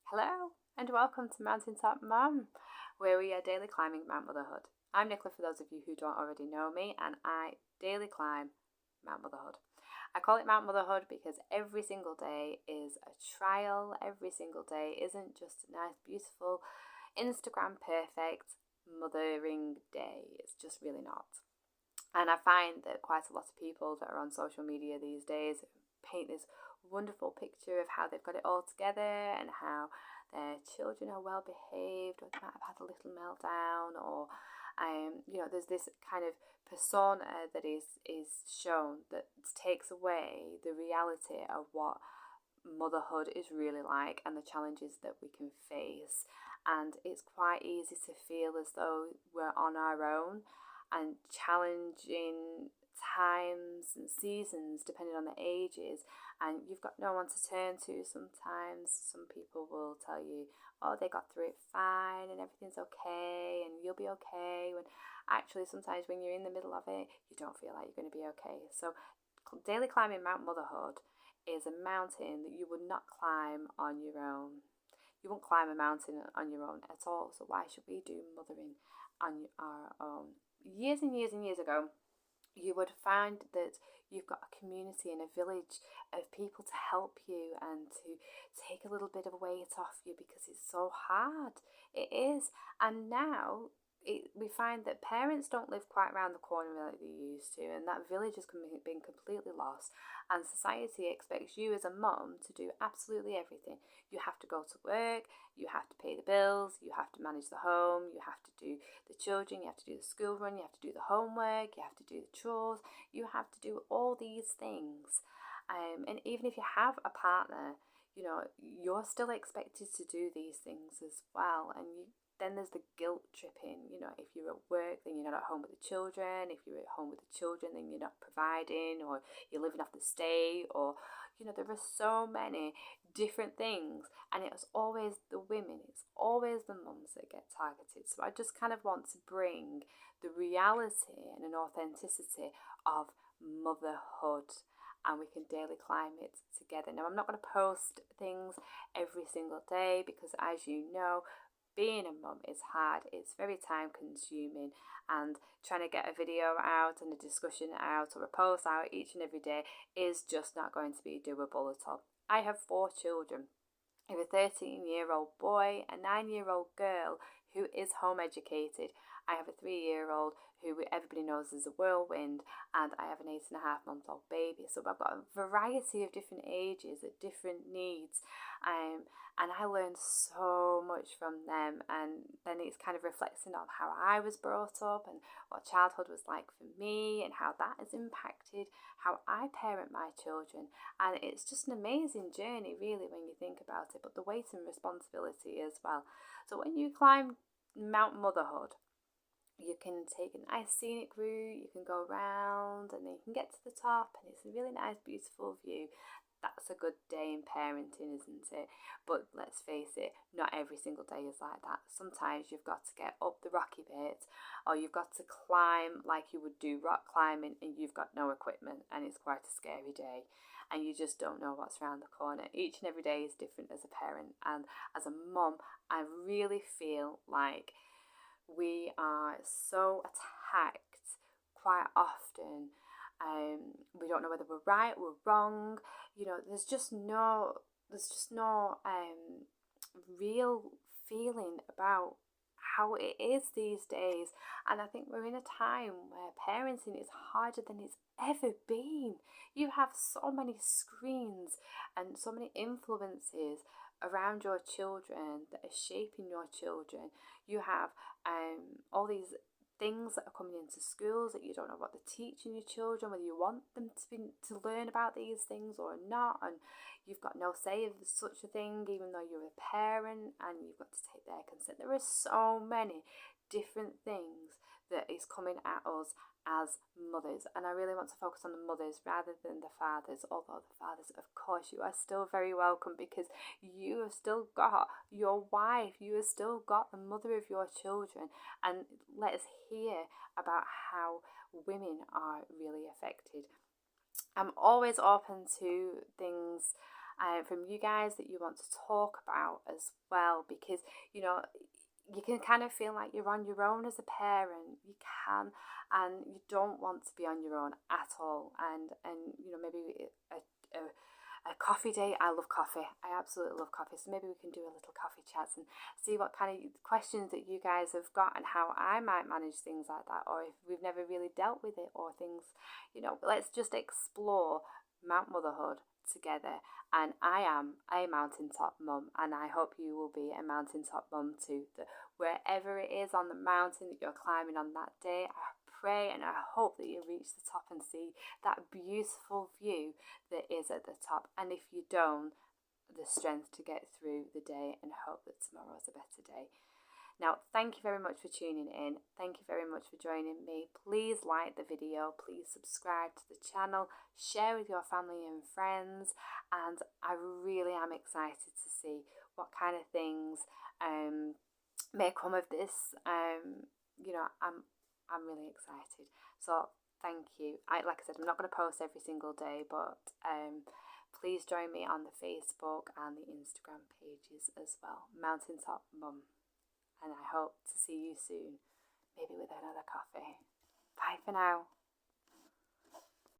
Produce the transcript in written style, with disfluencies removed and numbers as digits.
Hello and welcome to Mountaintop Mum, where we are daily climbing Mount Motherhood. I'm Nicola for those of you who don't already know me, and I daily climb Mount Motherhood. I call it Mount Motherhood because every single day is a trial. Every single day isn't just a nice, beautiful, Instagram perfect mothering day. It's just really not. And I find that quite a lot of people that are on social media these days paint this wonderful picture of how they've got it all together and how their children are well behaved, or they might have had a little meltdown, or there's this kind of persona that is shown that takes away the reality of what motherhood is really like and the challenges that we can face. And it's quite easy to feel as though we're on our own, and challenging times and seasons depending on the ages, and you've got no one to turn to. Sometimes some people will tell you, oh, they got through it fine and everything's okay and you'll be okay, when actually sometimes when you're in the middle of it you don't feel like you're going to be okay. So daily climbing Mount Motherhood is a mountain that you would not climb on your own. You won't climb a mountain on your own at all, so why should we do mothering on our own? Years and years and years ago, you would find that you've got a community and a village of people to help you and to take a little bit of weight off you, because it's so hard. It is. And now we find that parents don't live quite around the corner like they used to, and that village has been completely lost. And society expects you as a mum to do absolutely everything. You have to go to work, you have to pay the bills, you have to manage the home, you have to do the children, you have to do the school run, you have to do the homework, you have to do the chores, you have to do all these things. And even if you have a partner, you're still expected to do these things as well. And then there's the guilt tripping. If you're at work, then you're not at home with the children. If you're at home with the children, then you're not providing, or you're living off the state, or there are so many different things, and it's always the women, it's always the mums that get targeted. So I just kind of want to bring the reality and an authenticity of motherhood, and we can daily climb it together. Now, I'm not going to post things every single day because, as you know, being a mum is hard. It's very time consuming, and trying to get a video out and a discussion out or a post out each and every day is just not going to be doable at all. I have 4 children. I have a 13-year-old boy, a 9-year-old girl who is home educated. I have a 3-year-old who everybody knows is a whirlwind, and I have an 8.5-month-old baby. So I've got a variety of different ages at different needs, and I learned so much from them. And then it's kind of reflecting on how I was brought up and what childhood was like for me, and how that has impacted how I parent my children. And it's just an amazing journey, really, when you think about it, but the weight and responsibility as well. So when you climb Mount Motherhood, you can take a nice scenic route, you can go around, and then you can get to the top, and it's a really nice, beautiful view. That's a good day in parenting, isn't it? But let's face it, not every single day is like that. Sometimes you've got to get up the rocky bit, or you've got to climb like you would do rock climbing, and you've got no equipment, and it's quite a scary day, and you just don't know what's around the corner. Each and every day is different as a parent, and as a mum, I really feel like we are so attacked quite often. We don't know whether we're right, we're wrong. There's just no real feeling about how it is these days. And I think we're in a time where parenting is harder than it's ever been. You have so many screens and so many influences around your children that are shaping your children. You have all these things that are coming into schools that you don't know what they're teaching your children, whether you want them to learn about these things or not, and you've got no say of such a thing, even though you're a parent, and you've got to take their consent. There are so many different things that is coming at us as mothers, and I really want to focus on the mothers rather than the fathers. Although the fathers, of course, you are still very welcome, because you have still got your wife, you have still got the mother of your children, and let us hear about how women are really affected. I'm always open to things from you guys that you want to talk about as well, because you know, you can kind of feel like you're on your own as a parent. You can, and you don't want to be on your own at all. And you know, maybe a coffee date. I love coffee. I absolutely love coffee. So maybe we can do a little coffee chat and see what kind of questions that you guys have got and how I might manage things like that, or if we've never really dealt with it, or things, you know. Let's just explore Mount Motherhood together. And I am a mountaintop mum, and I hope you will be a mountaintop mum too. That wherever it is on the mountain that you're climbing on that day, I pray and I hope that you reach the top and see that beautiful view that is at the top. And if you don't, the strength to get through the day and hope that tomorrow's a better day. Now, thank you very much for tuning in. Thank you very much for joining me. Please like the video. Please subscribe to the channel. Share with your family and friends. And I really am excited to see what kind of things may come of this. You know, I'm really excited. So thank you. Like I said, I'm not going to post every single day, but please join me on the Facebook and the Instagram pages as well. Mountaintop Mum. And I hope to see you soon, maybe with another coffee. Bye for now.